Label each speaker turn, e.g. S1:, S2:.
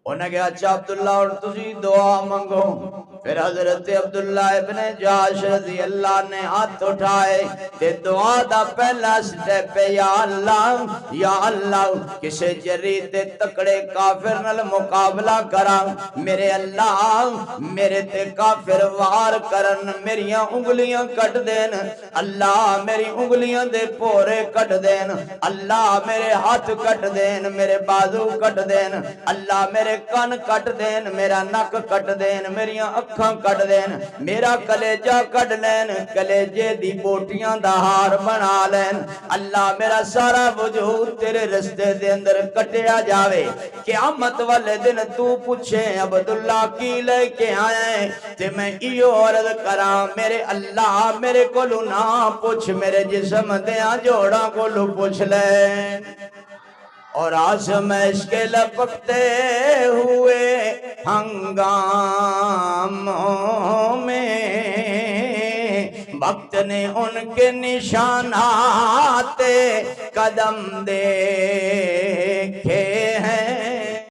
S1: انہیں کہا اچھا عبداللہ اور تسی دعا منگو. پھر حضرت عبداللہ ابن جاش رضی اللہ نے ہاتھ اٹھائے تے دعا دا پہلا سٹیپ یا اللہ کسے جری تے تکڑے کافر نال مقابلہ کرا. میرے اللہ میرے تے کافر وار کرن میریاں انگلیاں کٹ دین. اللہ میری انگلیاں دے پورے کٹ دین. اللہ میرے ہاتھ کٹ دین, میرے بازو کٹ دین. اللہ میرے کان کٹ دین, میرا نک کٹ دین, میریاں اکھاں کٹ دین, میرا کلیجہ کٹ لین, کلیجے دی بوٹیاں دا ہار بنا لین. اللہ میرا سارا وجود تیرے رستے دے اندر کٹیا جاوے. قیامت والے دن تو پوچھے عبداللہ کی لے کے آئے تے میں ایو عرض کراں میرے اللہ میرے کولو نہ پوچھ, میرے جسم دیاں جوڑاں کولو پوچھ لے. اور آزمائش کے لپکتے ہوئے ہنگاموں میں وقت نے ان کے نشانات قدم دیکھے.